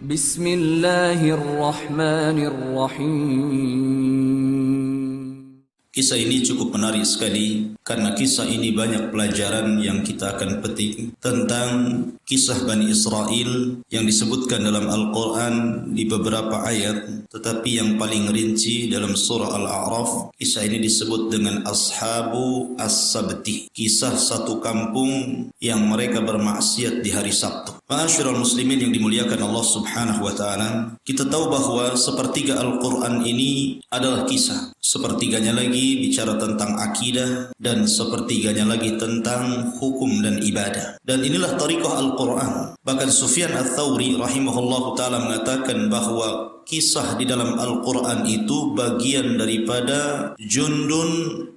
Bismillahirrahmanirrahim. Kisah ini cukup menarik sekali karena kisah ini banyak pelajaran yang kita akan petik tentang kisah Bani Israel yang disebutkan dalam Al-Quran di beberapa ayat, tetapi yang paling rinci dalam surah Al-A'raf. Kisah ini disebut dengan Ashabu As-Sabti, kisah satu kampung yang mereka bermaksiat di hari Sabtu. Ma'asyiral muslimin yang dimuliakan Allah Subhanahu wa taala, kita tahu bahwa sepertiga Al-Quran ini adalah kisah. Sepertiganya lagi bicara tentang akidah dan sepertiganya lagi tentang hukum dan ibadah. Dan inilah tariqah Al-Quran. Bahkan Sufyan Ats-Tsauri rahimahullahu taala mengatakan bahwa kisah di dalam Al-Quran itu bagian daripada jundun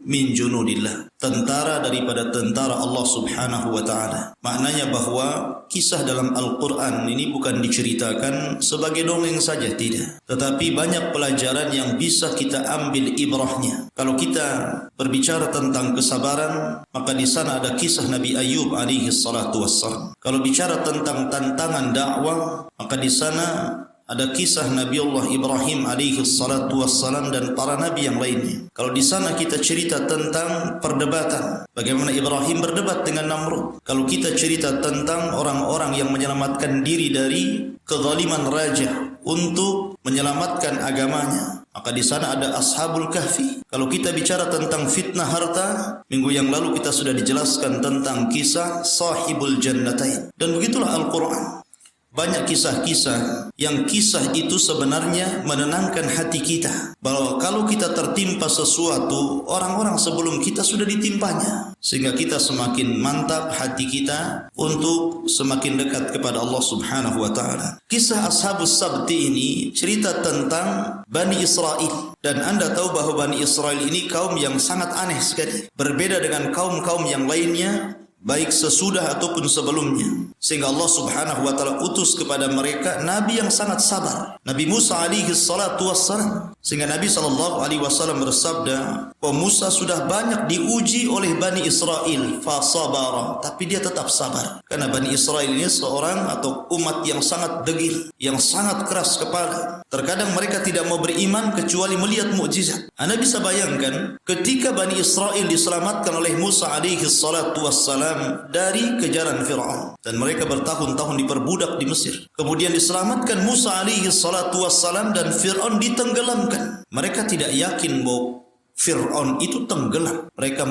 min junudillah, tentara daripada tentara Allah Subhanahu wa taala. Maknanya bahwa kisah dalam Al-Quran ini bukan diceritakan sebagai dongeng saja, tidak, tetapi banyak pelajaran yang bisa kita ambil ibrahnya. Kalau kita berbicara tentang kesabaran, maka di sana ada kisah Nabi Ayub alaihi salatu wassalam. Kalau bicara tentang tantangan dakwah, maka di sana ada kisah Nabi Allah Ibrahim alaihi salatu wassalam dan para nabi yang lainnya. Kalau di sana kita cerita tentang perdebatan, bagaimana Ibrahim berdebat dengan Namrud. Kalau kita cerita tentang orang-orang yang menyelamatkan diri dari kezaliman raja untuk menyelamatkan agamanya, maka di sana ada Ashabul Kahfi. Kalau kita bicara tentang fitnah harta, minggu yang lalu kita sudah dijelaskan tentang kisah Sahibul Jannatain. Dan begitulah Al-Quran. Banyak kisah-kisah yang kisah itu sebenarnya menenangkan hati kita, bahwa kalau kita tertimpa sesuatu, orang-orang sebelum kita sudah ditimpanya, sehingga kita semakin mantap hati kita untuk semakin dekat kepada Allah Subhanahu wa taala. Kisah Ashabus Sabti ini cerita tentang Bani Israel, dan Anda tahu bahwa Bani Israel ini kaum yang sangat aneh sekali, berbeda dengan kaum-kaum yang lainnya, baik sesudah ataupun sebelumnya, sehingga Allah Subhanahu wa taala utus kepada mereka nabi yang sangat sabar, Nabi Musa alaihi salatu wassalam. Sehingga Nabi sallallahu alaihi wasallam bersabda bahwa Musa sudah banyak diuji oleh Bani Israel, fasabara, tapi dia tetap sabar. Karena Bani Israel ini seorang atau umat yang sangat degil, yang sangat keras kepala. Terkadang mereka tidak mau beriman kecuali melihat mukjizat. Anda bisa bayangkan ketika Bani Israel diselamatkan oleh Musa alaihi salatu wassalam dari kejaran Fir'aun, dan mereka bertahun-tahun diperbudak di Mesir. Kemudian diselamatkan Musa alaihi salatu wassalam dan Fir'aun ditenggelamkan. Mereka tidak yakin bahwa Fir'aun itu tenggelam. Mereka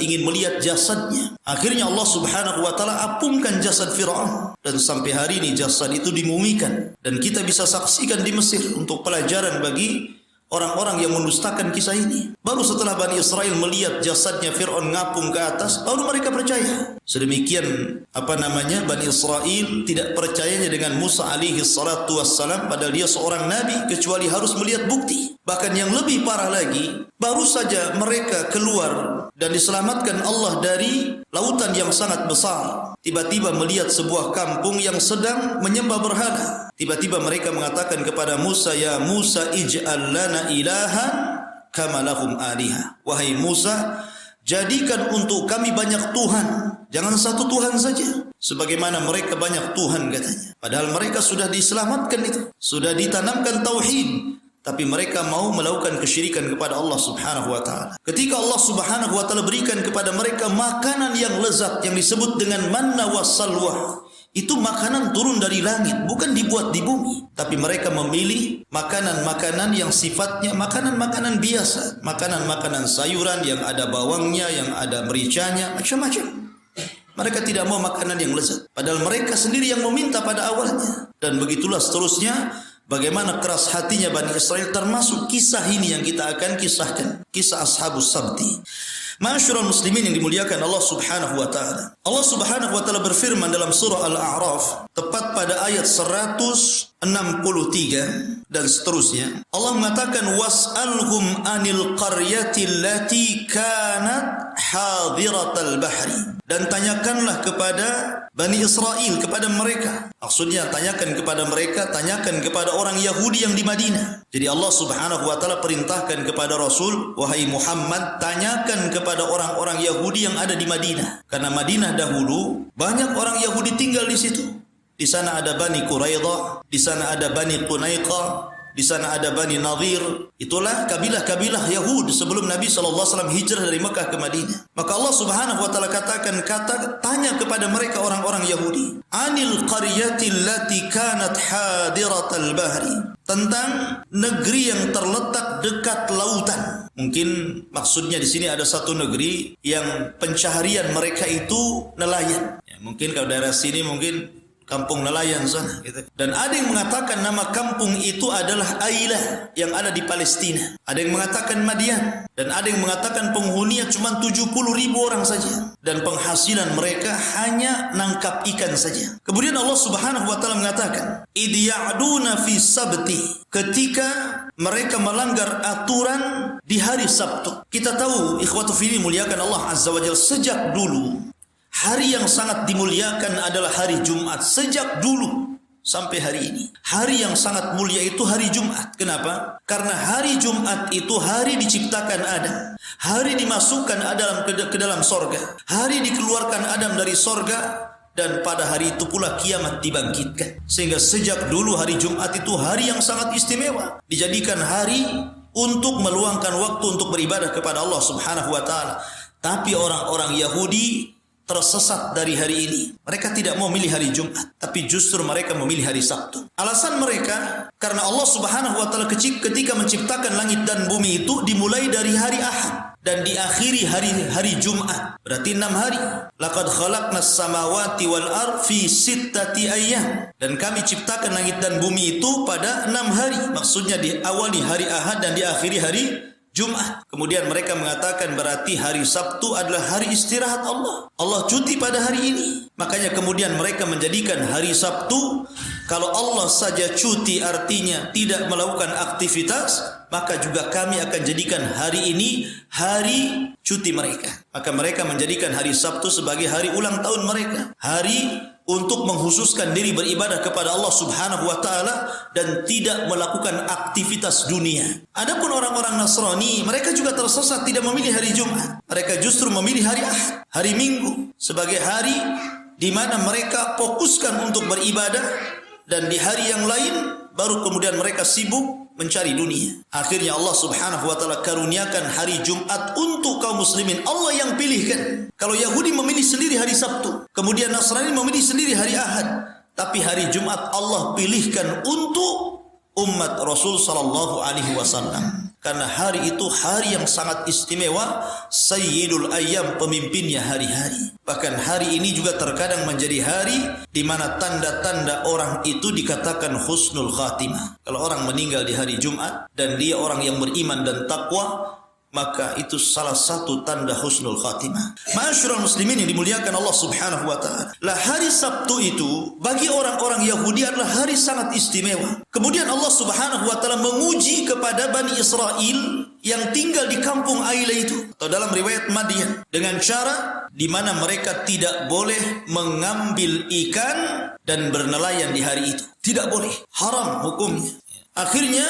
ingin melihat jasadnya. Akhirnya Allah Subhanahu wa taala apungkan jasad Fir'aun, dan sampai hari ini jasad itu dimumikan, dan kita bisa saksikan di Mesir untuk pelajaran bagi orang-orang yang mendustakan kisah ini. Baru setelah Bani Israel melihat jasadnya Fir'aun ngapung ke atas, baru mereka percaya. Sedemikian Bani Israel tidak percayanya dengan Musa alaihi salatu wassalam, padahal dia seorang nabi, kecuali harus melihat bukti. Bahkan yang lebih parah lagi, baru saja mereka keluar dan diselamatkan Allah dari lautan yang sangat besar, tiba-tiba melihat sebuah kampung yang sedang menyembah berhala. Tiba-tiba mereka mengatakan kepada Musa, "Ya Musa, ij'al lana ilahan kama lahum aliha." Wahai Musa, jadikan untuk kami banyak Tuhan, jangan satu Tuhan saja, sebagaimana mereka banyak Tuhan katanya. Padahal mereka sudah diselamatkan itu, sudah ditanamkan tauhid, tapi mereka mau melakukan kesyirikan kepada Allah Subhanahu wa taala. Ketika Allah Subhanahu wa taala berikan kepada mereka makanan yang lezat yang disebut dengan manna was salwa, itu makanan turun dari langit, bukan dibuat di bumi. Tapi mereka memilih makanan-makanan yang sifatnya makanan-makanan biasa, makanan-makanan sayuran yang ada bawangnya, yang ada mericanya, macam-macam. Mereka tidak mau makanan yang lezat, padahal mereka sendiri yang meminta pada awalnya. Dan begitulah seterusnya, bagaimana keras hatinya Bani Israel, termasuk kisah ini yang kita akan kisahkan, kisah Ashabus Sabti. Ma'asyiral muslimin yang dimuliakan Allah Subhanahu wa taala. Allah Subhanahu wa taala berfirman dalam surah Al-A'raf, tepat pada ayat 163 dan seterusnya. Allah mengatakan, "Was'alhum 'anil qaryati allati kanat hadiratal bahri." Dan tanyakanlah kepada Bani Israel, kepada mereka. Maksudnya tanyakan kepada mereka, tanyakan kepada orang Yahudi yang di Madinah. Jadi Allah Subhanahu wa taala perintahkan kepada Rasul, "Wahai Muhammad, tanyakan kepada orang-orang Yahudi yang ada di Madinah." Karena Madinah dahulu banyak orang Yahudi tinggal di situ. Di sana ada Bani Quraidah, di sana ada Bani Qunaiqah, di sana ada Bani Nadhir. Itulah kabilah-kabilah Yahud sebelum Nabi SAW hijrah dari Mekah ke Madinah. Maka Allah Subhanahu wa taala tanya kepada mereka orang-orang Yahudi, "Anil qaryati allati kanat hadiratal bahri." Tentang negeri yang terletak dekat lautan. Mungkin maksudnya di sini ada satu negeri yang pencaharian mereka itu nelayan. Ya, mungkin kalau daerah sini mungkin kampung nelayan sana gitu. Dan ada yang mengatakan nama kampung itu adalah Ailah yang ada di Palestina. Ada yang mengatakan Madian, dan ada yang mengatakan penghuninya cuma 70.000 orang saja, dan penghasilan mereka hanya nangkap ikan saja. Kemudian Allah Subhanahu wa taala mengatakan, "Id ya'duna fi sabti." Ketika mereka melanggar aturan di hari Sabtu. Kita tahu ikhwatu fillah muliakan Allah Azza wa Jalla, sejak dulu hari yang sangat dimuliakan adalah hari Jumat. Sejak dulu sampai hari ini, hari yang sangat mulia itu hari Jumat. Kenapa? Karena hari Jumat itu hari diciptakan Adam, hari dimasukkan Adam ke dalam sorga, hari dikeluarkan Adam dari sorga, dan pada hari itu pula kiamat dibangkitkan. Sehingga sejak dulu hari Jumat itu hari yang sangat istimewa, dijadikan hari untuk meluangkan waktu untuk beribadah kepada Allah Subhanahu wa taala. Tapi orang-orang Yahudi tersesat dari hari ini. Mereka tidak mau milih hari Jumat, tapi justru mereka memilih hari Sabtu. Alasan mereka, karena Allah Subhanahu wa taala ketika menciptakan langit dan bumi itu dimulai dari hari Ahad dan diakhiri hari Jumat. Berarti 6 hari. Laqad khalaqnas samawati wal ardh fi sittati ayyam. Dan kami ciptakan langit dan bumi itu pada 6 hari. Maksudnya diawali hari Ahad dan diakhiri hari Jumat. Kemudian mereka mengatakan berarti hari Sabtu adalah hari istirahat Allah. Allah cuti pada hari ini. Makanya kemudian mereka menjadikan hari Sabtu, kalau Allah saja cuti artinya tidak melakukan aktivitas, maka juga kami akan jadikan hari ini hari cuti mereka. Maka mereka menjadikan hari Sabtu sebagai hari ulang tahun mereka. Hari untuk menghususkan diri beribadah kepada Allah Subhanahu wa taala dan tidak melakukan aktivitas dunia. Adapun orang-orang Nasrani, mereka juga tersesat, tidak memilih hari Jumat. Mereka justru memilih hari Ahad, hari Minggu, sebagai hari di mana mereka fokuskan untuk beribadah, dan di hari yang lain baru kemudian mereka sibuk mencari dunia. Akhirnya Allah Subhanahu wa taala karuniakan hari Jumat untuk kaum muslimin. Allah yang pilihkan. Kalau Yahudi memilih sendiri hari Sabtu, kemudian Nasrani memilih sendiri hari Ahad, tapi hari Jumat Allah pilihkan untuk umat Rasul sallallahu alaihi wasallam. Karena hari itu hari yang sangat istimewa, Sayyidul Ayyam, pemimpinnya hari-hari. Bahkan hari ini juga terkadang menjadi hari di mana tanda-tanda orang itu dikatakan husnul khatimah. Kalau orang meninggal di hari Jumat dan dia orang yang beriman dan takwa, maka itu salah satu tanda husnul khatimah. Ma'asyiral muslimin yang dimuliakan Allah Subhanahu wa taala. Lah hari Sabtu itu bagi orang-orang Yahudi adalah hari sangat istimewa. Kemudian Allah Subhanahu wa taala menguji kepada Bani Israel yang tinggal di kampung Ailah itu, atau dalam riwayat Madian, dengan cara di mana mereka tidak boleh mengambil ikan dan bernelayan di hari itu. Tidak boleh, haram hukumnya. Akhirnya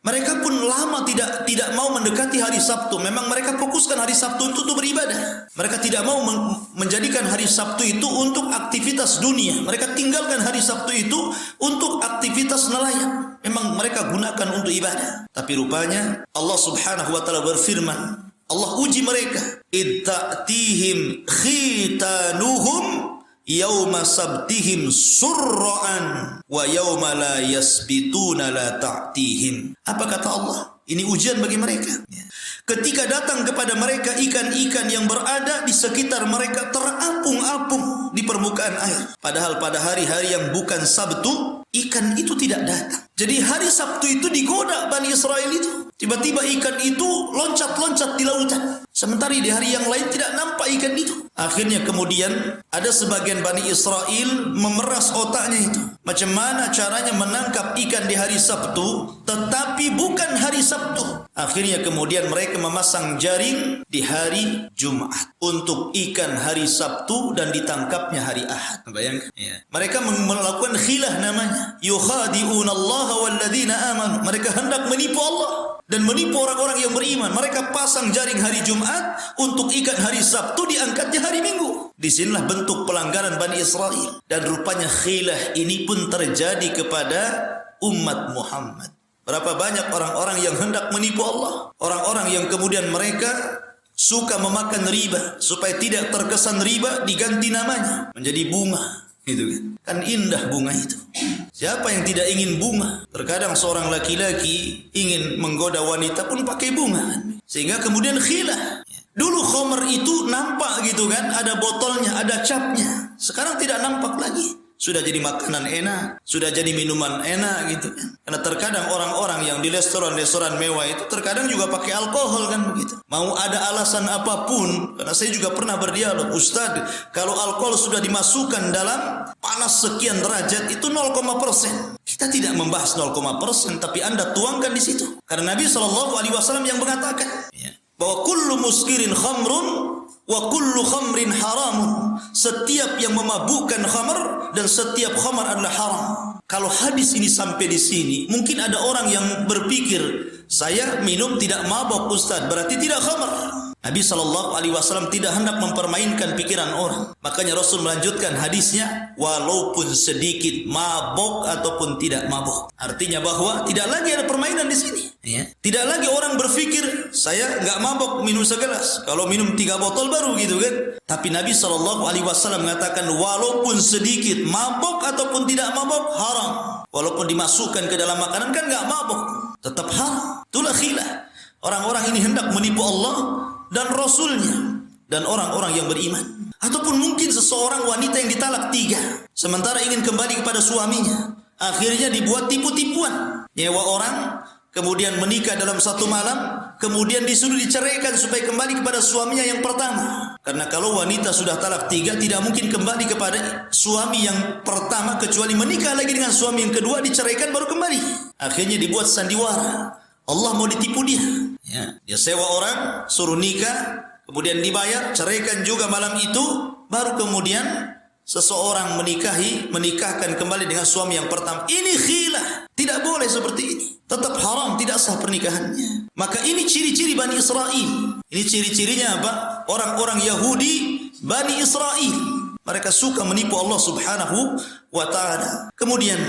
mereka pun lama tidak mau mendekati hari Sabtu. Memang mereka fokuskan hari Sabtu itu untuk beribadah. Mereka tidak mau menjadikan hari Sabtu itu untuk aktivitas dunia. Mereka tinggalkan hari Sabtu itu untuk aktivitas nelayan. Memang mereka gunakan untuk ibadah. Tapi rupanya Allah Subhanahu wa taala berfirman, Allah uji mereka. Id ta'tihim khitanuhum yauma sabtihim surra'an wa yauma la yasbituna la ta'tihim. Apa kata Allah? Ini ujian bagi mereka. Ketika datang kepada mereka ikan-ikan yang berada di sekitar mereka terapung-apung di permukaan air. Padahal pada hari-hari yang bukan Sabtu, ikan itu tidak datang. Jadi hari Sabtu itu digoda Bani Israel itu. Tiba-tiba ikan itu loncat-loncat di lautan. Sementara di hari yang lain tidak nampak ikan itu. Akhirnya kemudian ada sebagian Bani Israel memeras otaknya itu. Macam mana caranya menangkap ikan di hari Sabtu, tetapi bukan hari Sabtu. Akhirnya kemudian mereka memasang jaring di hari Jumat untuk ikan hari Sabtu dan ditangkapnya hari Ahad. Bayangkan. Ya. Mereka melakukan khilah namanya. Yukhadi'unallaha walladzina amanu. Mereka hendak menipu Allah dan menipu orang-orang yang beriman. Mereka pasang jaring hari Jumat untuk ikan hari Sabtu, diangkatnya hari Minggu. Disinilah bentuk pelanggaran Bani Israel. Dan rupanya khilah ini pun terjadi kepada umat Muhammad. Berapa banyak orang-orang yang hendak menipu Allah. Orang-orang yang kemudian mereka suka memakan riba. Supaya tidak terkesan riba, diganti namanya menjadi bunga. Gitu kan. Kan indah bunga itu. Siapa yang tidak ingin bunga? Terkadang seorang laki-laki ingin menggoda wanita pun pakai bunga. Sehingga kemudian khilah. Dulu khamr itu nampak gitu kan, ada botolnya, ada capnya. Sekarang tidak nampak lagi. Sudah jadi makanan enak, sudah jadi minuman enak gitu kan. Karena terkadang orang-orang yang di restoran-restoran mewah itu terkadang juga pakai alkohol kan begitu. Mau ada alasan apapun, karena saya juga pernah berdialog, Ustaz, kalau alkohol sudah dimasukkan dalam panas sekian derajat itu 0,%. Kita tidak membahas 0,%, tapi Anda tuangkan di situ. Karena Nabi SAW yang mengatakan, bahwa kullu muskirin khamrun wa kullu khamrin haramun. Setiap yang memabukkan khamr dan setiap khamr adalah haram. Kalau hadis ini sampai di sini, mungkin ada orang yang berpikir, saya minum tidak mabuk Ustaz, berarti tidak khamr. Nabi SAW tidak hendak mempermainkan pikiran orang. Makanya Rasul melanjutkan hadisnya, walaupun sedikit mabuk ataupun tidak mabuk. Artinya bahwa tidak lagi ada permainan di sini. Ya. Tidak lagi orang berpikir, saya nggak mabuk minum segelas. Kalau minum 3 botol baru gitu kan. Tapi Nabi SAW mengatakan, walaupun sedikit mabuk ataupun tidak mabuk, haram. Walaupun dimasukkan ke dalam makanan kan nggak mabuk, tetap haram. Itulah khilah. Orang-orang ini hendak menipu Allah dan Rasulnya dan orang-orang yang beriman. Ataupun mungkin seseorang wanita yang ditalak 3 sementara ingin kembali kepada suaminya. Akhirnya dibuat tipu-tipuan. Nyewa orang, kemudian menikah dalam 1 malam, kemudian disuruh diceraikan supaya kembali kepada suaminya yang pertama. Karena kalau wanita sudah talak 3 tidak mungkin kembali kepada suami yang pertama kecuali menikah lagi dengan suami yang kedua, diceraikan baru kembali. Akhirnya dibuat sandiwara. Allah mau ditipu dia. Ya, dia sewa orang, suruh nikah, kemudian dibayar, ceraikan juga malam itu, baru kemudian seseorang menikahkan kembali dengan suami yang pertama. Ini khilah. Tidak boleh seperti ini. Tetap haram, tidak sah pernikahannya. Maka ini ciri-ciri Bani Israel. Ini ciri-cirinya apa? Orang-orang Yahudi Bani Israel. Mereka suka menipu Allah Subhanahu wa ta'ala. Kemudian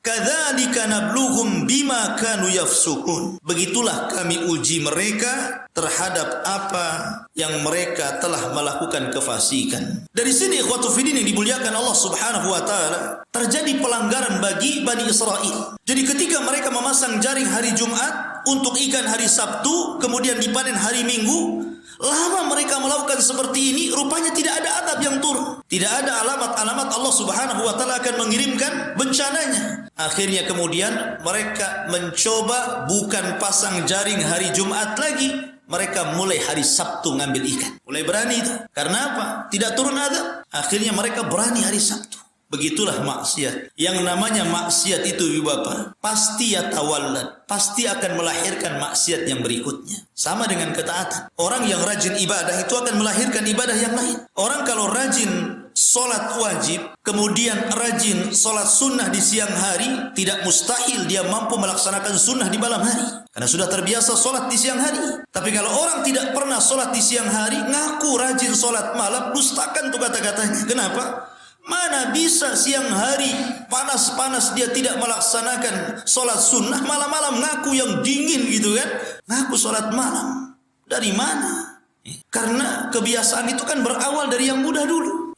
kadzalika nabluhum bima kanu yafsukun. Begitulah kami uji mereka terhadap apa yang mereka telah melakukan kefasikan. Dari sini ikhwatu fiddin yang dimuliakan Allah Subhanahu wa taala, terjadi pelanggaran bagi Bani Israel. Jadi ketika mereka memasang jaring hari Jumat untuk ikan hari Sabtu, kemudian dipanen hari Minggu, lama mereka melakukan seperti ini, rupanya tidak ada adab yang turun. Tidak ada alamat-alamat Allah Subhanahu wa taala akan mengirimkan bencananya. Akhirnya kemudian mereka mencoba bukan pasang jaring hari Jumat lagi, mereka mulai hari Sabtu ngambil ikan. Mulai berani itu. Karena apa? Tidak turun adab. Akhirnya mereka berani hari Sabtu. Begitulah maksiat. Yang namanya maksiat itu Ibu Bapak, pasti yatawallad, pasti akan melahirkan maksiat yang berikutnya. Sama dengan ketaatan. Orang yang rajin ibadah itu akan melahirkan ibadah yang lain. Orang kalau rajin solat wajib, kemudian rajin solat sunnah di siang hari, tidak mustahil dia mampu melaksanakan sunnah di malam hari. Karena sudah terbiasa solat di siang hari. Tapi kalau orang tidak pernah solat di siang hari, ngaku rajin solat malam, dustakan tuh kata-katanya. Kenapa? Mana bisa siang hari panas-panas dia tidak melaksanakan solat sunnah, malam-malam ngaku yang dingin gitu kan. Ngaku solat malam. Dari mana? Karena kebiasaan itu kan berawal dari yang mudah dulu.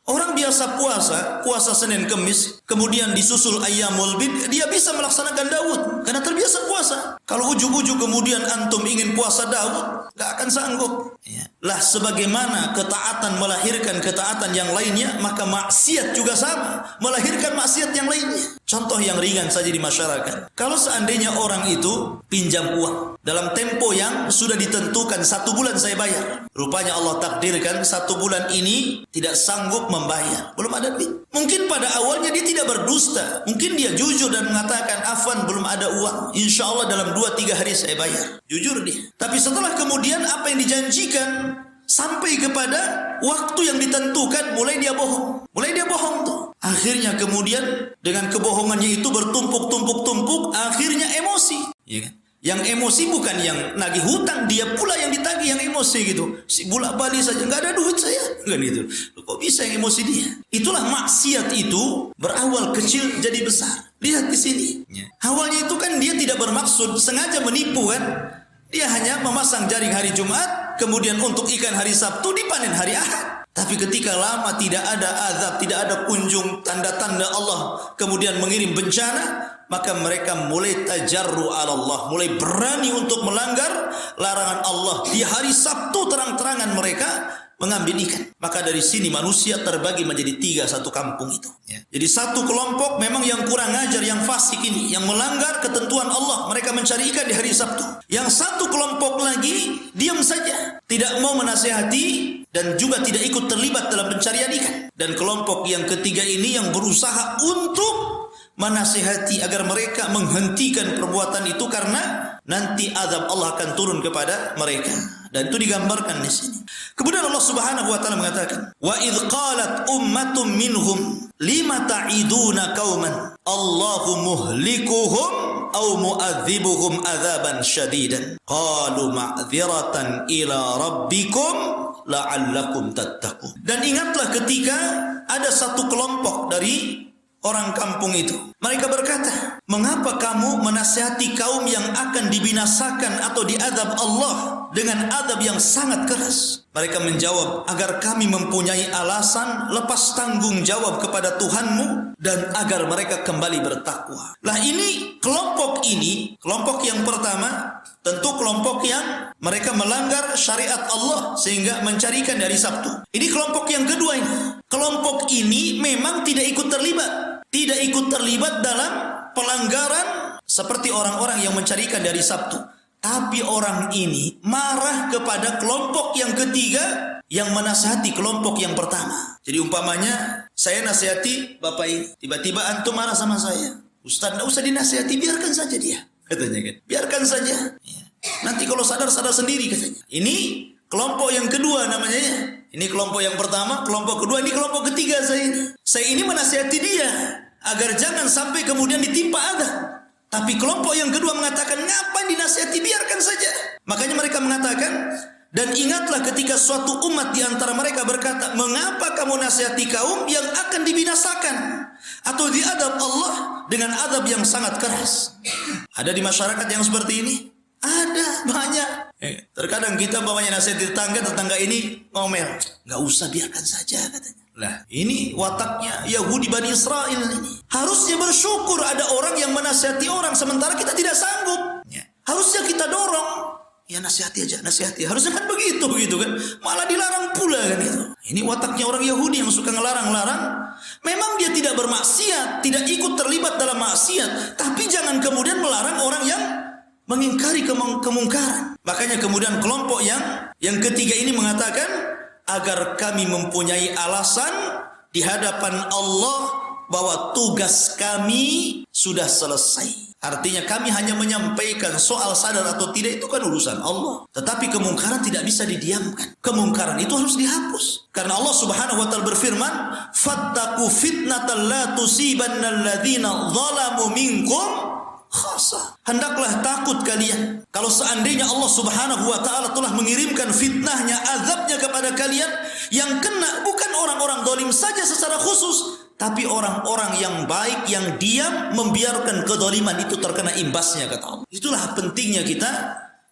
Orang biasa puasa Senin Kemis, kemudian disusul Ayyamul Bid, dia bisa melaksanakan Daud karena terbiasa puasa. Kalau ujuk-ujuk kemudian antum ingin puasa Daud, gak akan sanggup. Lah sebagaimana ketaatan melahirkan ketaatan yang lainnya, maka maksiat juga sama, melahirkan maksiat yang lainnya. Contoh yang ringan saja di masyarakat. Kalau seandainya orang itu pinjam uang dalam tempo yang sudah ditentukan, 1 bulan saya bayar. Rupanya Allah takdirkan 1 bulan ini tidak sanggup membayar. Belum ada duit. Mungkin pada awalnya dia tidak berdusta. Mungkin dia jujur dan mengatakan, afwan belum ada uang. Insya Allah dalam 2-3 hari saya bayar. Jujur dia. Tapi setelah kemudian apa yang dijanjikan sampai kepada waktu yang ditentukan, mulai dia bohong. Mulai dia bohong tuh. Akhirnya kemudian dengan kebohongannya itu bertumpuk-tumpuk-tumpuk, akhirnya emosi. Ya kan? Yang emosi bukan yang nagih hutang, dia pula yang ditagih yang emosi gitu. Si bolak-balik saja, nggak ada duit saya. Kan gitu. Kok bisa yang emosi dia? Itulah maksiat itu berawal kecil jadi besar. Lihat di sini. Awalnya itu kan dia tidak bermaksud sengaja menipu kan. Dia hanya memasang jaring hari Jumat, kemudian untuk ikan hari Sabtu dipanen hari Ahad. Tapi ketika lama tidak ada azab, tidak ada kunjung tanda-tanda Allah, kemudian mengirim bencana, maka mereka mulai tajarru ala Allah, mulai berani untuk melanggar larangan Allah. Di hari Sabtu terang-terangan mereka mengambil ikan. Maka dari sini manusia terbagi menjadi 3 satu kampung itu. Jadi satu kelompok memang yang kurang ajar, yang fasik ini, yang melanggar ketentuan Allah. Mereka mencari ikan di hari Sabtu. Yang satu kelompok lagi diam saja, tidak mau menasihati dan juga tidak ikut terlibat dalam pencarian ikan. Dan kelompok yang ketiga ini yang berusaha untuk menasihati agar mereka menghentikan perbuatan itu karena nanti azab Allah akan turun kepada mereka. Dan itu digambarkan di sini. Kemudian Allah Subhanahu wa taala mengatakan, "Wa idz qalat ummatum minhum lima ta'iduna qauman Allahu muhlikuhum aw mu'adzibuhum adzaban syadidan qalu ma'dziratan ila rabbikum la'allakum tattaqun." Dan ingatlah ketika ada satu kelompok dari orang kampung itu. Mereka berkata, "Mengapa kamu menasihati kaum yang akan dibinasakan atau diazab Allah dengan azab yang sangat keras?" Mereka menjawab, "Agar kami mempunyai alasan lepas tanggung jawab kepada Tuhanmu dan agar mereka kembali bertakwa." Lah ini, kelompok yang pertama tentu kelompok yang mereka melanggar syariat Allah sehingga mencarikan dari Sabtu. Ini kelompok yang kedua ini. Kelompok ini memang tidak ikut terlibat dalam pelanggaran seperti orang-orang yang mencarikan dari Sabtu. Tapi orang ini marah kepada kelompok yang ketiga yang menasihati kelompok yang pertama. Jadi umpamanya saya nasihati bapak ini, tiba-tiba antum marah sama saya. "Ustaz, enggak usah dinasihati, biarkan saja dia." Katanya kan. Biarkan saja. Nanti kalau sadar sendiri katanya. Ini kelompok yang kedua namanya ya. Ini kelompok yang pertama, kelompok kedua, ini kelompok ketiga saya ini. Saya ini menasihati dia agar jangan sampai kemudian ditimpa azab. Tapi kelompok yang kedua mengatakan, "Ngapain dinasihati, biarkan saja." Makanya mereka mengatakan, "Dan ingatlah ketika suatu umat di antara mereka berkata, 'Mengapa kamu nasihati kaum yang akan dibinasakan atau diadab Allah dengan adab yang sangat keras?'" Ada di masyarakat yang seperti ini? Ada, banyak. Terkadang kita bawanya nasihati tetangga ini ngomel. "Nggak usah, biarkan saja," katanya. Lah, ini wataknya Yahudi Bani Israel ini. Harusnya bersyukur ada orang yang menasihati orang sementara kita tidak sanggup. Harusnya kita dorong. Ya nasihati aja, nasihati. Harusnya kan begitu kan. Malah dilarang pula kan itu. Ini wataknya orang Yahudi yang suka ngelarang-larang. Memang dia tidak bermaksiat, tidak ikut terlibat dalam maksiat, tapi jangan kemudian melarang orang yang mengingkari kemungkaran. Makanya kemudian kelompok yang ketiga ini mengatakan, agar kami mempunyai alasan di hadapan Allah bahwa tugas kami sudah selesai. Artinya kami hanya menyampaikan, soal sadar atau tidak itu kan urusan Allah. Tetapi kemungkaran tidak bisa didiamkan. Kemungkaran itu harus dihapus. Karena Allah Subhanahu wa taala berfirman, "Fattaqu fitnatan la tusibanna alladziina dzalamu minkum khassa." Hendaklah takut kalian kalau seandainya Allah Subhanahu wa taala telah mengirimkan fitnahnya, azabnya kepada kalian, yang kena bukan orang-orang zalim saja secara khusus, tapi orang-orang yang baik yang diam membiarkan kezaliman itu terkena imbasnya, kata Allah. Itulah pentingnya kita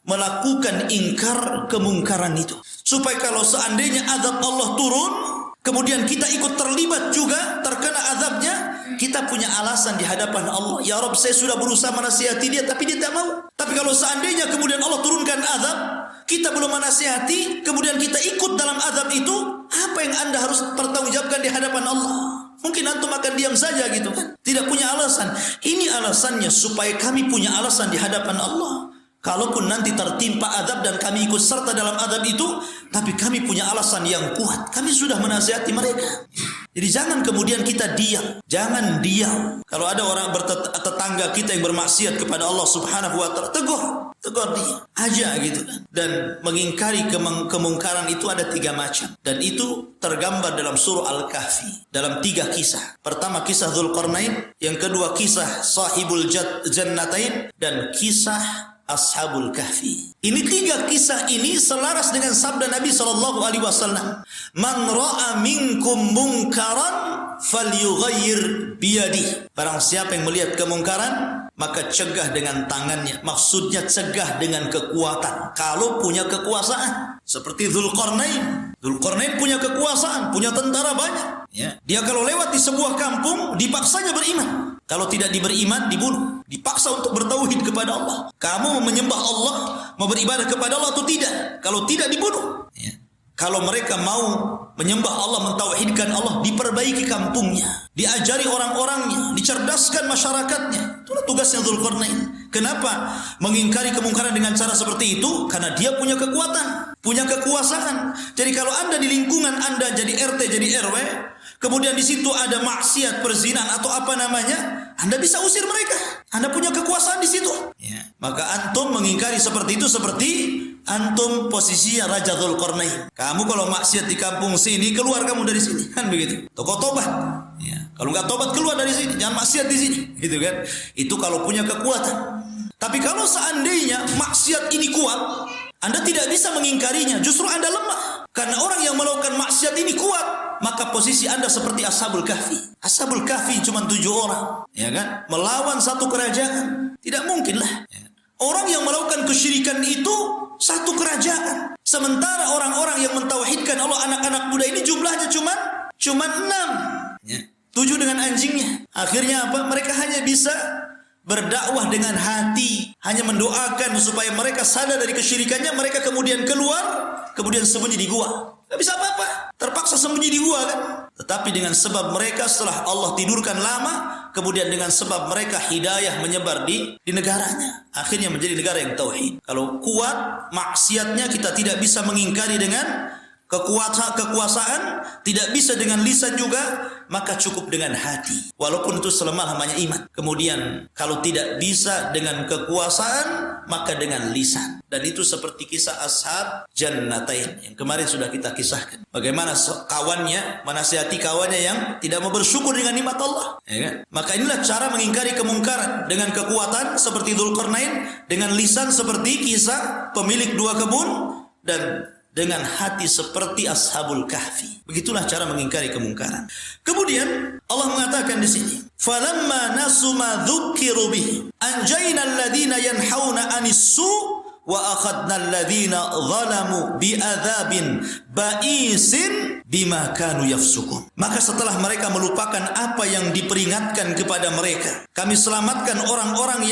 melakukan ingkar kemungkaran itu, supaya kalau seandainya azab Allah turun, kemudian kita ikut terlibat juga terkena azabnya, kita punya alasan di hadapan Allah. Ya Rabb, saya sudah berusaha menasihati dia tapi dia tak mau. Tapi kalau seandainya kemudian Allah turunkan azab, kita belum menasihati, kemudian kita ikut dalam azab itu, apa yang Anda harus pertanggungjawabkan di hadapan Allah? Mungkin antum akan diam saja gitu kan, tidak punya alasan. Ini alasannya supaya kami punya alasan di hadapan Allah. Kalaupun nanti tertimpa azab dan kami ikut serta dalam azab itu, tapi kami punya alasan yang kuat. Kami sudah menasihati mereka. Jadi jangan kemudian kita diam. Jangan diam. Kalau ada orang tetangga kita yang bermaksiat kepada Allah Subhanahu wa taala, tegur dia aja gitu kan. Dan mengingkari kemungkaran itu ada 3 macam. Dan itu tergambar dalam surah Al-Kahfi dalam 3 kisah. Pertama kisah Dzulqarnain, yang kedua kisah Sahibul Jannatain, dan kisah Ashabul Kahfi. Ini 3 kisah ini selaras dengan sabda Nabi SAW. Man ra'a minkum munkaran falyughayyir biyadi. Barang siapa yang melihat kemungkaran, maka cegah dengan tangannya. Maksudnya cegah dengan kekuatan. Kalau punya kekuasaan. Seperti Dzulqarnain. Dzulqarnain punya kekuasaan, punya tentara banyak. Ya. Dia kalau lewat di sebuah kampung, dipaksanya beriman. Kalau tidak beriman, dibunuh. Dipaksa untuk bertauhid kepada Allah. Kamu mau menyembah Allah, mau beribadah kepada Allah atau tidak? Kalau tidak, dibunuh. Ya. Kalau mereka mau menyembah Allah, mentauhidkan Allah, diperbaiki kampungnya, diajari orang-orangnya, dicerdaskan masyarakatnya. Itulah tugasnya Dzulqarnain. Kenapa mengingkari kemungkaran dengan cara seperti itu? Karena dia punya kekuatan, punya kekuasaan. Jadi kalau Anda di lingkungan Anda jadi RT, jadi RW, kemudian di situ ada maksiat, perzinahan atau apa namanya, Anda bisa usir mereka. Anda punya kekuasaan di situ. Ya. Maka antum mengingkari seperti itu seperti antum posisinya Raja Dzulqarnain. Kamu kalau maksiat di kampung sini, keluar kamu dari sini, kan begitu. Toko tobat. Ya. Kalau nggak tobat, keluar dari sini, jangan maksiat di sini, gitu kan? Itu kalau punya kekuatan. Tapi kalau seandainya maksiat ini kuat, Anda tidak bisa mengingkarinya, justru Anda lemah. Karena orang yang melakukan maksiat ini kuat, maka posisi Anda seperti Ashabul Kahfi. Ashabul Kahfi cuma 7 orang, ya kan? Melawan satu kerajaan, tidak mungkin lah. Ya. Orang yang melakukan kesyirikan itu satu kerajaan. Sementara orang-orang yang mentauhidkan Allah, anak-anak muda ini jumlahnya cuma 6. Ya. 7 dengan anjingnya. Akhirnya apa? Mereka hanya bisa berdakwah dengan hati, hanya mendoakan supaya mereka sadar dari kesyirikannya. Mereka kemudian keluar, kemudian sembunyi di gua. Gak bisa apa-apa, terpaksa sembunyi di gua kan. Tetapi dengan sebab mereka setelah Allah tidurkan lama, kemudian dengan sebab mereka hidayah menyebar di negaranya, akhirnya menjadi negara yang tauhid. Kalau kuat maksiatnya, kita tidak bisa mengingkari dengan kekuasaan, tidak bisa dengan lisan juga, maka cukup dengan hati. Walaupun itu selemah-lamanya iman. Kemudian kalau tidak bisa dengan kekuasaan, maka dengan lisan. Dan itu seperti kisah Ashab Jannatain yang kemarin sudah kita kisahkan. Bagaimana kawannya menasihati kawannya yang tidak mau bersyukur dengan nikmat Allah. Ya kan? Maka inilah cara mengingkari kemungkaran. Dengan kekuatan seperti Dzulqarnain, dengan lisan seperti kisah pemilik 2 kebun, dan dengan hati seperti Ashabul Kahfi. Begitulah cara mengingkari kemungkaran. Kemudian Allah mengatakan di sini, "Falamma nasu ma dzukkiru bihi, anjayna alladziina yanhauna 'anis su' wa akhadna alladziina zalamu bi'adzabin ba'isin bima kanu yafsukun." Maka setelah mereka melupakan apa yang diperingatkan kepada mereka, kami selamatkan orang-orang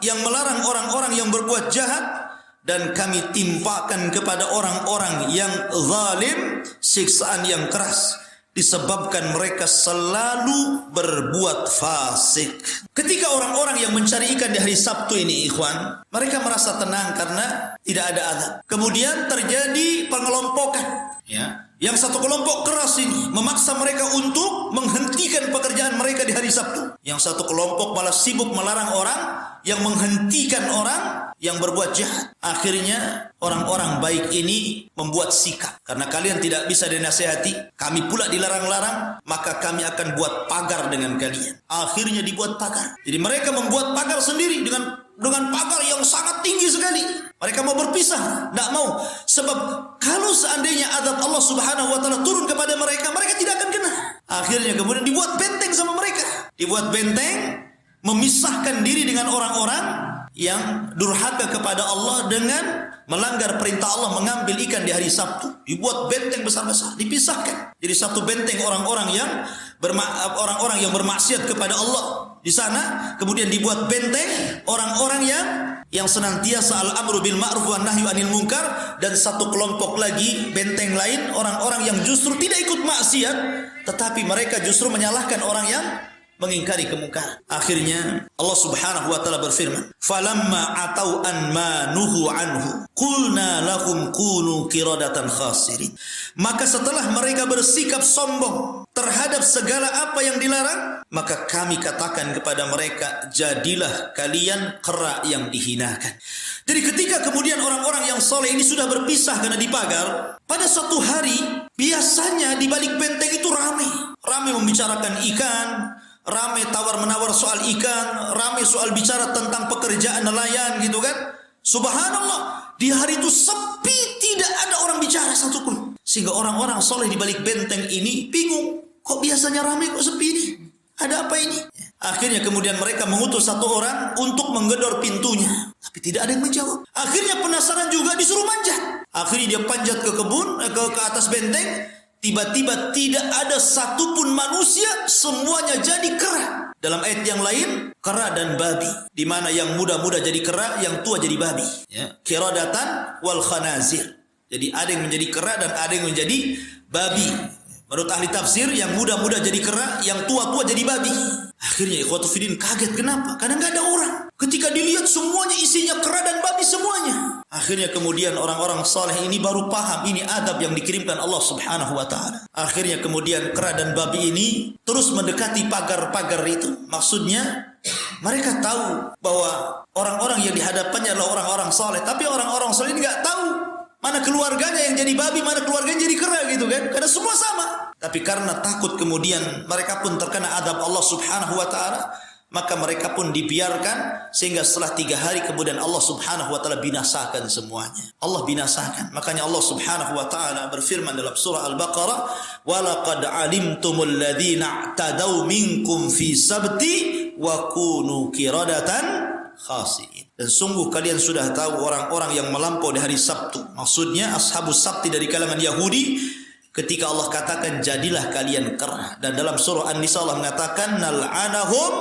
yang melarang orang-orang yang berbuat jahat, dan kami timpakan kepada orang-orang yang zalim siksaan yang keras disebabkan mereka selalu berbuat fasik. Ketika orang-orang yang mencari ikan di hari Sabtu ini, ikhwan, mereka merasa tenang karena tidak ada azab. Kemudian terjadi pengelompokan, ya. Yang satu kelompok keras ini memaksa mereka untuk menghentikan pekerjaan mereka di hari Sabtu. Yang satu kelompok malah sibuk melarang orang yang menghentikan orang yang berbuat jahat. Akhirnya orang-orang baik ini membuat sikap. Karena kalian tidak bisa dinasihati, kami pula dilarang-larang, maka kami akan buat pagar dengan kalian. Akhirnya dibuat pagar. Jadi mereka membuat pagar sendiri dengan pagar yang sangat tinggi sekali. Mereka mau berpisah, tidak mau. Sebab kalau seandainya azab Allah Subhanahu wa taala turun kepada mereka, mereka tidak akan kena. Akhirnya kemudian dibuat benteng sama mereka. Dibuat benteng memisahkan diri dengan orang-orang yang durhaka kepada Allah dengan melanggar perintah Allah mengambil ikan di hari Sabtu. Dibuat benteng besar-besar, dipisahkan. Jadi satu benteng orang-orang yang bermaksiat kepada Allah di sana, kemudian dibuat benteng orang-orang yang senantiasa al-amru bil ma'ruf wan nahyu anil munkar, dan satu kelompok lagi benteng lain orang-orang yang justru tidak ikut maksiat, tetapi mereka justru menyalahkan orang yang mengingkari kemungkaran. Akhirnya Allah Subhanahu wa taala berfirman, "Falamma atau an ma nuhu anhu, qulna lahum kunu qiradatan khasirin." Maka setelah mereka bersikap sombong terhadap segala apa yang dilarang, maka kami katakan kepada mereka, jadilah kalian kera yang dihinakan. Jadi ketika kemudian orang-orang yang soleh ini sudah berpisah karena dipagar, pada suatu hari biasanya di balik benteng itu ramai membicarakan ikan, Rame tawar-menawar soal ikan, rame soal bicara tentang pekerjaan nelayan gitu kan. Subhanallah, di hari itu sepi, tidak ada orang bicara satupun. Sehingga orang-orang soleh di balik benteng ini bingung. Kok biasanya rame, kok sepi ini? Ada apa ini? Akhirnya kemudian mereka mengutus satu orang untuk menggedor pintunya. Tapi tidak ada yang menjawab. Akhirnya penasaran juga disuruh manjat. Akhirnya dia panjat ke kebun, ke atas benteng. Tiba-tiba tidak ada satupun manusia, semuanya jadi kera. Dalam ayat yang lain, kera dan babi. Di mana yang muda-muda jadi kera, yang tua jadi babi. Ya. Qiradatan wal khanazir. Jadi ada yang menjadi kera dan ada yang menjadi babi. Menurut ahli tafsir, yang muda-muda jadi kera, yang tua-tua jadi babi. Akhirnya ikhwatu fiddin kaget, kenapa? Karena nggak ada orang. Ketika dilihat semuanya isinya kera dan babi semuanya. Akhirnya kemudian orang-orang saleh ini baru paham ini adab yang dikirimkan Allah Subhanahu wa taala. Akhirnya kemudian kera dan babi ini terus mendekati pagar-pagar itu. Maksudnya mereka tahu bahwa orang-orang yang dihadapannya adalah orang-orang saleh, tapi orang-orang saleh ini nggak tahu mana keluarganya yang jadi babi, mana keluarganya yang jadi kera gitu kan. Karena semua sama. Tapi karena takut kemudian mereka pun terkena adab Allah Subhanahu wa taala, maka mereka pun dibiarkan sehingga setelah 3 hari kemudian Allah Subhanahu wa taala binasakan semuanya. Allah binasakan. Makanya Allah Subhanahu wa taala berfirman dalam surah Al-Baqarah, "Wa laqad 'alimtumul ladzina i'tadaw minkum fi sabti wa kunu qiradatan khasi'in." Dan sungguh kalian sudah tahu orang-orang yang melampau di hari Sabtu. Maksudnya ashabus sabti dari kalangan Yahudi. Ketika Allah katakan jadilah kalian kera. Dan dalam surah An-Nisa Allah mengatakan nal'anahum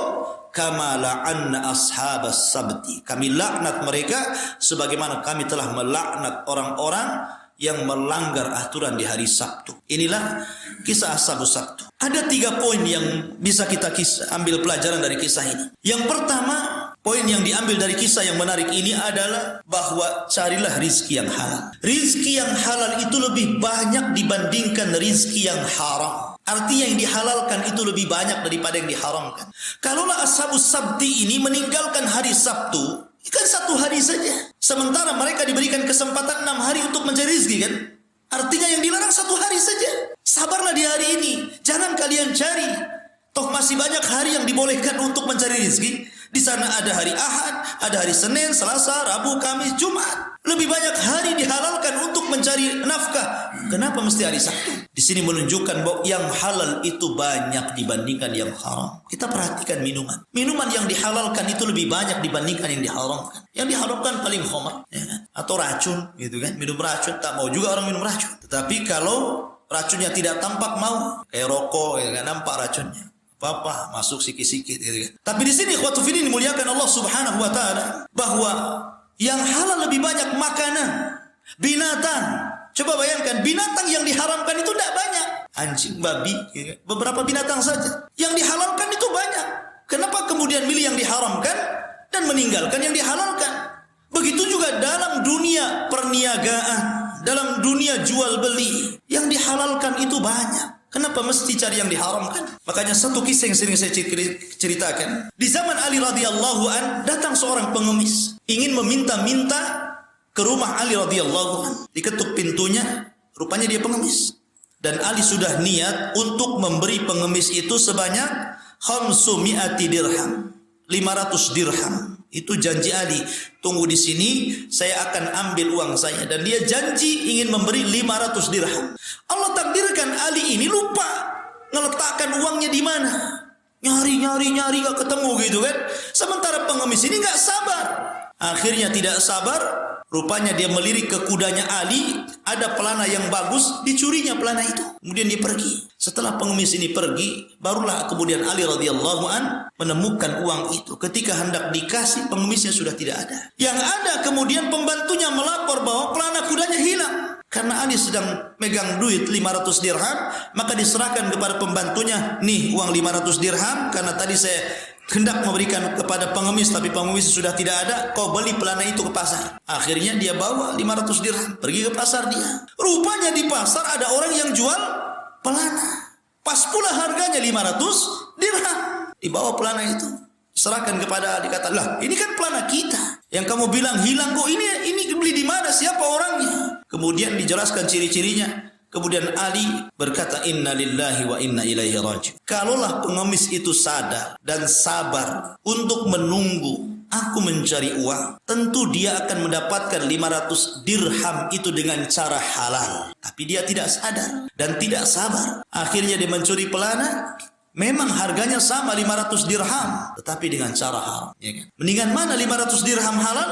kama la'anna ashabas sabti. Kami laknat mereka sebagaimana kami telah melaknat orang-orang yang melanggar aturan di hari Sabtu. Inilah kisah ashabus Sabtu. Ada 3 poin yang bisa kita ambil pelajaran dari kisah ini. Yang pertama, poin yang diambil dari kisah yang menarik ini adalah bahwa carilah rizki yang halal. Rizki yang halal itu lebih banyak dibandingkan rizki yang haram. Artinya yang dihalalkan itu lebih banyak daripada yang diharamkan. Kalaulah ashabus sabti ini meninggalkan hari Sabtu, kan 1 hari saja. Sementara mereka diberikan kesempatan 6 hari untuk mencari rizki kan. Artinya yang dilarang 1 hari saja. Sabarlah di hari ini. Jangan kalian cari. Toh masih banyak hari yang dibolehkan untuk mencari rizki. Di sana ada hari Ahad, ada hari Senin, Selasa, Rabu, Kamis, Jumat. Lebih banyak hari dihalalkan untuk mencari nafkah. Kenapa mesti hari Sabtu? Di sini menunjukkan bahwa yang halal itu banyak dibandingkan yang haram. Kita perhatikan minuman. Minuman yang dihalalkan itu lebih banyak dibandingkan yang diharamkan. Yang diharamkan paling khamar, ya kan? Atau racun, gitu kan? Minum racun, tak mau juga orang minum racun. Tetapi kalau racunnya tidak tampak mau, kayak rokok, ya kan? Nampak racunnya. Apa masuk sikit-sikit gitu kan. Tapi di sini ikhwatu fiddin dimuliakan Allah Subhanahu wa taala bahwa yang halal lebih banyak makanan, binatang. Coba bayangkan binatang yang diharamkan itu tidak banyak. Anjing, babi, gitu kan. Beberapa binatang saja. Yang dihalalkan itu banyak. Kenapa kemudian milih yang diharamkan dan meninggalkan yang dihalalkan? Begitu juga dalam dunia perniagaan, dalam dunia jual beli, yang dihalalkan itu banyak. Kenapa mesti cari yang diharamkan? Makanya satu kisah yang sering saya ceritakan. Di zaman Ali radhiyallahu an datang seorang pengemis, ingin meminta-minta ke rumah Ali radhiyallahu an. Diketuk pintunya, rupanya dia pengemis. Dan Ali sudah niat untuk memberi pengemis itu sebanyak 500 dirham. 500 dirham. Itu janji Ali. Tunggu di sini, saya akan ambil uang saya. Dan dia janji ingin memberi 500 dirham. Allah takdirkan Ali ini lupa ngeletakkan uangnya di mana. Nyari gak ketemu gitu kan. Sementara pengemis ini gak sabar. Akhirnya tidak sabar. Rupanya dia melirik ke kudanya Ali. Ada pelana yang bagus. Dicurinya pelana itu. Kemudian dia pergi. Setelah pengemis ini pergi, barulah kemudian Ali radhiyallahu an menemukan uang itu. Ketika hendak dikasih, pengemisnya sudah tidak ada. Yang ada kemudian pembantunya melapor bahwa pelana kudanya hilang. Karena Ali sedang megang duit 500 dirham, maka diserahkan kepada pembantunya, nih uang 500 dirham, karena tadi saya hendak memberikan kepada pengemis, tapi pengemis sudah tidak ada, kau beli pelana itu ke pasar. Akhirnya dia bawa 500 dirham, pergi ke pasar dia. Rupanya di pasar ada orang yang jual pelana. Pas pula harganya 500 dirham. Dibawa pelana itu, serahkan kepada Ali, kata, lah ini kan pelana kita. Yang kamu bilang hilang kok, ini beli di mana, siapa orangnya? Kemudian dijelaskan ciri-cirinya. Kemudian Ali berkata, inna lillahi wa inna ilaihi raji'un. Kalaulah pengemis itu sadar dan sabar untuk menunggu aku mencari uang, tentu dia akan mendapatkan 500 dirham itu dengan cara halal. Tapi dia tidak sadar dan tidak sabar. Akhirnya dia mencuri pelana. Memang harganya sama 500 dirham, tetapi dengan cara haram. Ya kan? Mendingan mana 500 dirham halal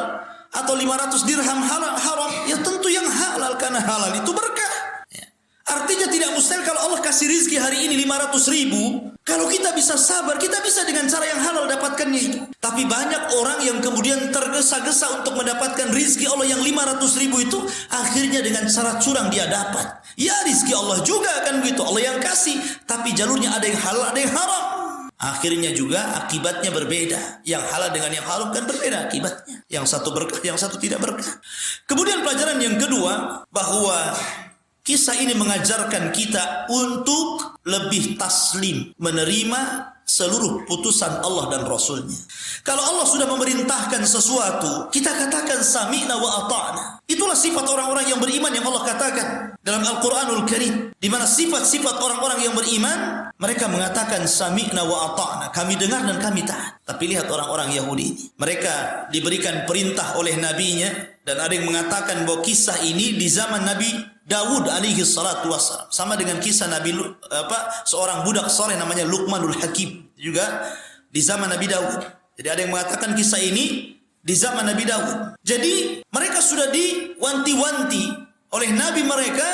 atau 500 dirham haram? Ya tentu yang halal, karena halal itu berkah. Ya. Artinya tidak mustahil kalau Allah kasih rizki hari ini 500.000. Kalau kita bisa sabar, kita bisa dengan cara yang halal dapatkannya itu. Tapi banyak orang yang kemudian tergesa-gesa untuk mendapatkan rizki Allah yang 500.000 itu, akhirnya dengan cara curang dia dapat. Ya rizki Allah juga kan begitu, Allah yang kasih, tapi jalurnya ada yang halal, ada yang haram. Akhirnya juga akibatnya berbeda. Yang halal dengan yang haram kan berbeda akibatnya. Yang satu berkah, yang satu tidak berkah. Kemudian pelajaran yang kedua, bahwa kisah ini mengajarkan kita untuk lebih taslim, menerima seluruh putusan Allah dan Rasulnya. Kalau Allah sudah memerintahkan sesuatu, kita katakan sami'na wa ata'na. Itulah sifat orang-orang yang beriman yang Allah katakan dalam Al-Quranul Karim. Di mana sifat-sifat orang-orang yang beriman, mereka mengatakan sami'na wa ata'na. Kami dengar dan kami taat. Tapi lihat orang-orang Yahudi ini. Mereka diberikan perintah oleh nabinya, dan ada yang mengatakan bahwa kisah ini di zaman Nabi Dawud alaihi salatu wassalam, sama dengan kisah Nabi seorang budak soleh namanya Luqmanul Hakim, juga di zaman Nabi Dawud. Jadi ada yang mengatakan kisah ini di zaman Nabi Dawud. Jadi mereka sudah diwanti-wanti oleh Nabi mereka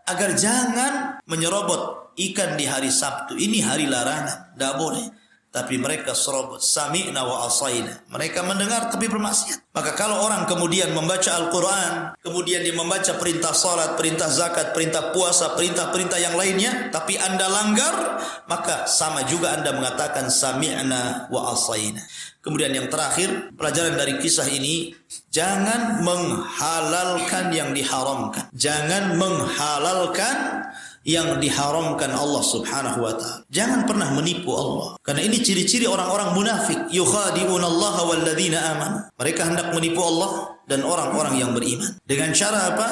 agar jangan menyerobot ikan di hari Sabtu. Ini hari larangan, tidak boleh. Tapi mereka serobot, sami'na wa asaina. Mereka mendengar tapi bermaksiat. Maka kalau orang kemudian membaca Al-Quran, kemudian dia membaca perintah salat, perintah zakat, perintah puasa, perintah-perintah yang lainnya, tapi Anda langgar, maka sama juga Anda mengatakan sami'na wa asaina. Kemudian yang terakhir, pelajaran dari kisah ini, jangan menghalalkan yang diharamkan. Jangan menghalalkan yang diharamkan Allah subhanahu wa ta'ala. Jangan pernah menipu Allah. Karena ini ciri-ciri orang-orang munafik. Yukhadi'una Allah walladzina amanu. Mereka hendak menipu Allah dan orang-orang yang beriman. Dengan cara apa?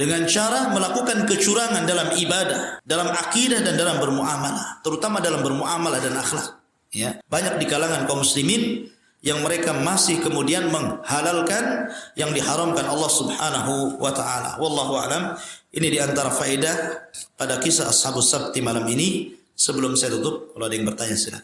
Dengan cara melakukan kecurangan dalam ibadah, dalam akidah dan dalam bermuamalah. Terutama dalam bermuamalah dan akhlak. Ya, banyak di kalangan kaum muslimin yang mereka masih kemudian menghalalkan yang diharamkan Allah subhanahu wa ta'ala. Wallahu a'lam. Ini di antara faedah pada kisah Ashabus Sabti malam ini. Sebelum saya tutup, kalau ada yang bertanya silakan.